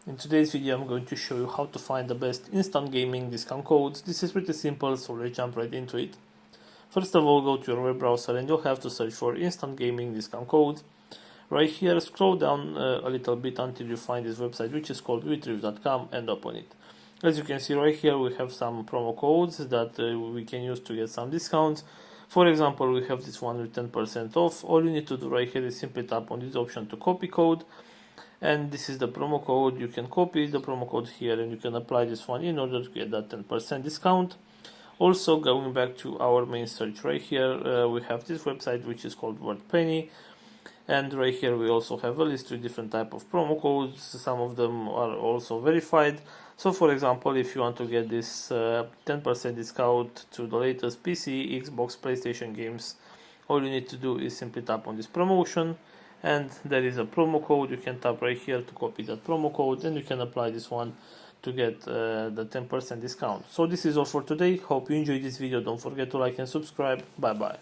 In today's video I'm going to show you how to find the best instant gaming discount codes. This is pretty simple, so let's jump right into it. First of all, go to your web browser and you'll have to search for instant gaming discount code. Right here, scroll down a little bit until you find this website, which is called retrieve.com, and open it. As you can see right here, we have some promo codes that we can use to get some discounts. For example, we have this one with 10% off. All you need to do right here is simply tap on this option to copy code. And this is the promo code. You can copy the promo code here and you can apply this one in order to get that 10% discount. Also, going back to our main search right here, we have this website which is called WordPenny, and right here we also have a list with different type of promo codes. Some of them are also verified. So for example, if you want to get this 10% discount to the latest PC, Xbox, PlayStation games, all you need to do is simply tap on this promotion, and there is a promo code. You can tap right here to copy that promo code and you can apply this one to get the 10% discount. So this is all for today. Hope you enjoyed this video. Don't forget to like and subscribe. Bye bye.